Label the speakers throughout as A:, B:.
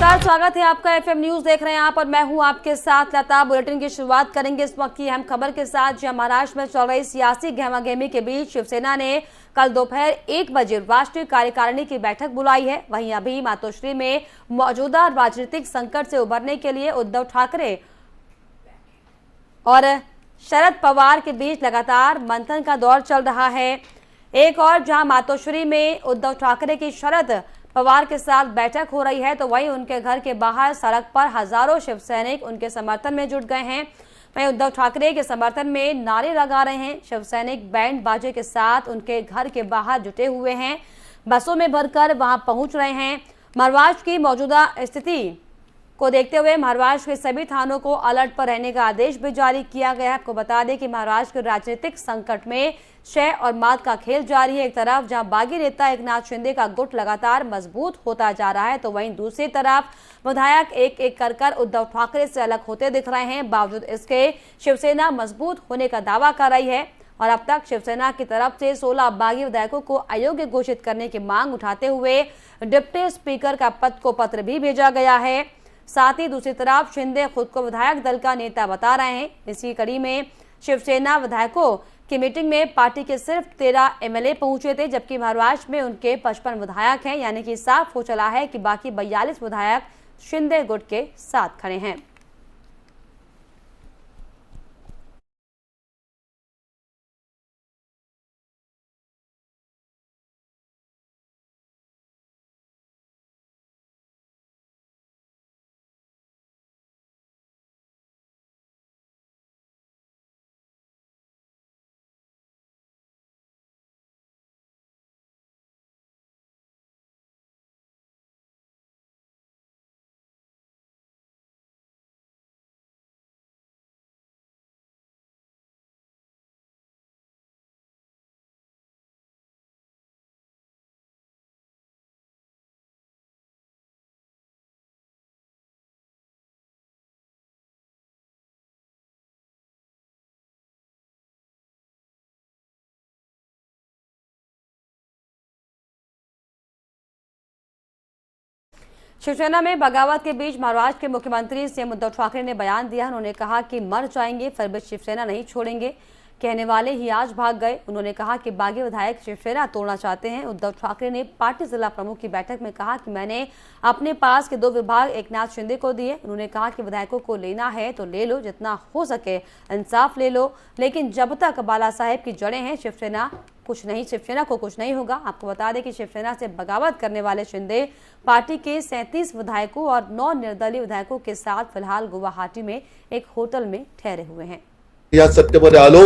A: नमस्कार, स्वागत है आपका एफएम न्यूज देख रहे हैं आप और मैं हूं आपके साथ लता। बुलेटिन की शुरुआत करेंगे इस वक्त की अहम खबर के साथ, जहां महाराष्ट्र में चल रही सियासी गहमागहमी के बीच शिवसेना ने कल दोपहर 1 बजे राष्ट्रीय कार्यकारिणी की बैठक बुलाई है। वहीं अभी मातोश्री में मौजूदा राजनीतिक संकट से उबरने के लिए उद्धव ठाकरे और शरद पवार के बीच लगातार मंथन का दौर चल रहा है। एक और जहां मातोश्री में उद्धव ठाकरे की शरद पवार के साथ बैठक हो रही है, तो वहीं उनके घर के बाहर सड़क पर हजारों शिव सैनिक उनके समर्थन में जुट गए हैं। वहीं उद्धव ठाकरे के समर्थन में नारे लगा रहे हैं। शिव सैनिक बैंड बाजे के साथ उनके घर के बाहर जुटे हुए हैं, बसों में भरकर वहां पहुंच रहे हैं। महाराष्ट्र की मौजूदा स्थिति को देखते हुए महाराष्ट्र के सभी थानों को अलर्ट पर रहने का आदेश भी जारी किया गया है। आपको बता दें कि महाराष्ट्र के राजनीतिक संकट में शह और मात का खेल जारी है। एक तरफ जहां बागी नेता एकनाथ शिंदे का गुट लगातार मजबूत होता जा रहा है, तो वहीं दूसरी तरफ विधायक एक एक कर उद्धव ठाकरे से अलग होते दिख रहे हैं। बावजूद इसके शिवसेना मजबूत होने का दावा कर रही है और अब तक शिवसेना की तरफ से 16 बागी विधायकों को अयोग्य घोषित करने की मांग उठाते हुए डिप्टी स्पीकर का पद को पत्र भी भेजा गया है। साथ ही दूसरी तरफ शिंदे खुद को विधायक दल का नेता बता रहे हैं। इसी कड़ी में शिवसेना विधायकों की मीटिंग में पार्टी के सिर्फ 13 एमएलए पहुंचे थे, जबकि महाराष्ट्र में उनके 55 विधायक हैं। यानी कि साफ हो चला है कि बाकी 42 विधायक शिंदे गुट के साथ खड़े हैं। शिवसेना में बगावत के बीच महाराष्ट्र के मुख्यमंत्री सीएम उद्धव ठाकरे ने बयान दिया। उन्होंने कहा कि मर जाएंगे फिर भी शिवसेना नहीं छोड़ेंगे, कहने वाले ही आज भाग गए। उन्होंने कहा कि बागी विधायक शिवसेना तोड़ना चाहते हैं। उद्धव ठाकरे ने पार्टी जिला प्रमुख की बैठक में कहा कि मैंने अपने पास के 2 विभाग एकनाथ शिंदे को दिए। उन्होंने कहा कि विधायकों को लेना है तो ले लो, जितना हो सके इंसाफ ले लो, लेकिन जब तक बाला साहेब की जड़ें हैं शिवसेना को कुछ नहीं होगा। आपको बता दें कि शिवसेना से बगावत करने वाले शिंदे पार्टी के 37 विधायकों और 9 निर्दलीय विधायकों के साथ फिलहाल गुवाहाटी में एक होटल में ठहरे हुए हैं।
B: या सत्तेमध्ये आलो,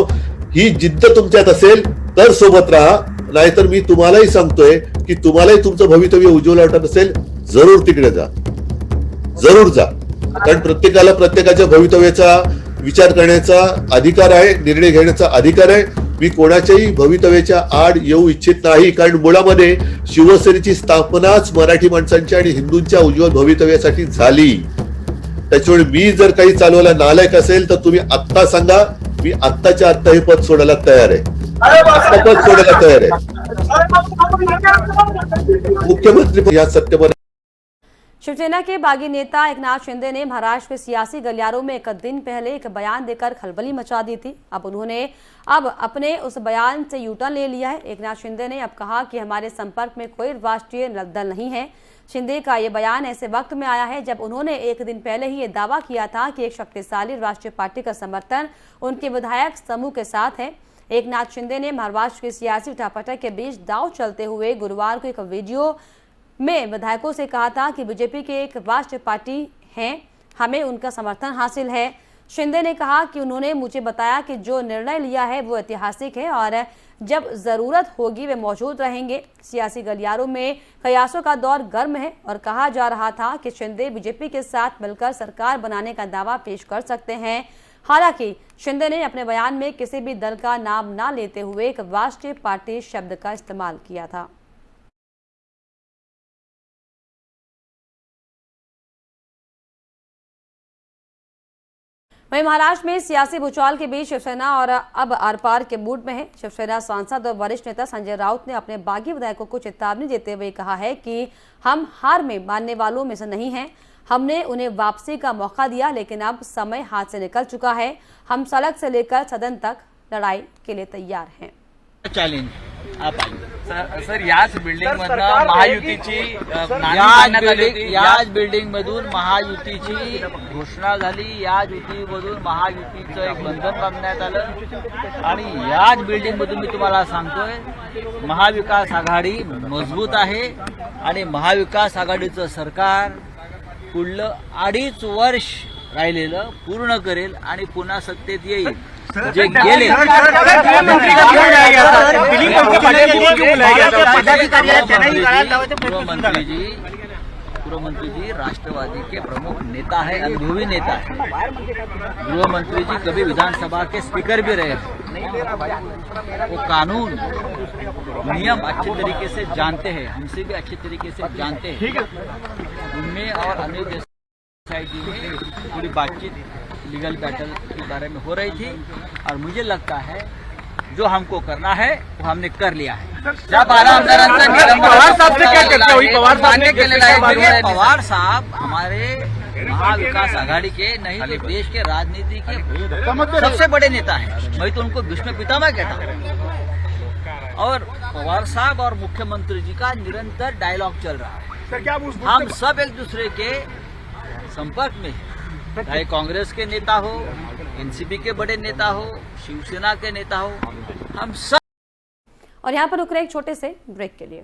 B: ही जिद्द तुमच्यात असेल तर सोबत राहा, नाहीतर मी तुम्हालाही सांगतोय की तुम्हालाही तुमचं भवितव्य उज्ज्वल वाटत असेल, जरूर तिकडे जा, जरूर जा. कारण प्रत्येकाला प्रत्येकाच्या भवितव्याचा विचार करण्याचा अधिकार आहे, निर्णय घेण्याचा अधिकार आहे. मी कोणाच्याही भवितव्याच्या आड येऊ इच्छित नाही, कारण मुळामध्ये शिवसेनेची स्थापनाच मराठी माणसांच्या आणि हिंदूंच्या उज्ज्वल भवितव्यासाठी झाली. त्याच्यामुळे मी जर काही चालवायला नालायक असेल तर तुम्ही आत्ता सांगा, मी आत्ताच्या आत्ता हे पद सोडायला तयार आहे, पद सोडायला तयार आहे. मुख्यमंत्री या सत्तेवर
A: शिवसेना के बागी नेता एकनाथ शिंदे ने महाराष्ट्र के सियासी गलियारों में एक दिन पहले एक बयान देकर खलबली मचा दी थी। अब उन्होंने अपने उस बयान से यूटर्न ले लिया है। एकनाथ शिंदे ने अब कहा कि हमारे संपर्क में कोई राष्ट्रीय दल नहीं है। शिंदे का ये बयान ऐसे वक्त में आया है जब उन्होंने एक दिन पहले ही ये दावा किया था कि एक शक्तिशाली राष्ट्रीय पार्टी का समर्थन उनके विधायक समूह के साथ है। एकनाथ शिंदे ने महाराष्ट्र की सियासी उठापटक के बीच दांव चलते हुए गुरुवार को एक वीडियो में विधायकों से कहा था कि बीजेपी के एक राष्ट्रीय पार्टी है, हमें उनका समर्थन हासिल है। शिंदे ने कहा कि उन्होंने मुझे बताया कि जो निर्णय लिया है वो ऐतिहासिक है और जब जरूरत होगी वे मौजूद रहेंगे। सियासी गलियारों में कयासों का दौर गर्म है और कहा जा रहा था कि शिंदे बीजेपी के साथ मिलकर सरकार बनाने का दावा पेश कर सकते हैं। हालांकि शिंदे ने अपने बयान में किसी भी दल का नाम न लेते हुए एक राष्ट्रीय पार्टी शब्द का इस्तेमाल किया था। वहीं महाराष्ट्र में सियासी भूचाल के बीच शिवसेना और अब आर पार के मूड में है। शिवसेना सांसद और वरिष्ठ नेता संजय राउत ने अपने बागी विधायकों को चेतावनी देते हुए कहा है कि हम हार में मानने वालों में से नहीं हैं। हमने उन्हें वापसी का मौका दिया, लेकिन अब समय हाथ से निकल चुका है। हम सड़क से लेकर सदन तक लड़ाई के लिए तैयार हैं।
C: चॅलेंज आप
D: सर याच बिल्डिंग मधनं महायुतीची नाणी काढण्यात आली होती.
C: याच बिल्डिंग मधून महायुतीची घोषणा झाली. याच युतीमधून महायुतीचं एक बंधन बांधण्यात आलं आणि याच बिल्डिंग मधून मी तुम्हाला सांगतोय महाविकास आघाडी मजबूत आहे आणि महाविकास आघाडीचं सरकार पुढलं 2.5 वर्ष राहिलेलं पूर्ण करेल आणि पुन्हा सत्तेत येईल. जे गेले गृहमंत्री जी राष्ट्रवादी के प्रमुख नेता है, अनुभवी नेता है. गृहमंत्री जी कभी विधानसभा के स्पीकर भी रहे हैं. वो कानून नियम अच्छे तरीके से जानते हैं, हमसे भी अच्छे तरीके से जानते हैं. उनमें और अनिल देसाई जी में पूरी बातचीत लीगल बैटल के बारे में हो रही थी और मुझे लगता है जो हमको करना है वो हमने कर लिया है.
D: पवार साहब से क्या चर्चा हुई?
C: पवार साहब हमारे महाविकास आघाड़ी के नहीं तो देश के राजनीति के सबसे बड़े नेता हैं. मैं तो उनको भीष्म पितामह कहता हूँ. और पवार साहब और मुख्यमंत्री जी का निरंतर डायलॉग चल रहा है. हम सब एक दूसरे के संपर्क में हैं. चाहे कांग्रेस के नेता हो, एनसीपी के बड़े नेता हो, शिवसेना के नेता हो, हम सब.
A: और यहाँ पर रुक रहे एक छोटे से ब्रेक के लिए.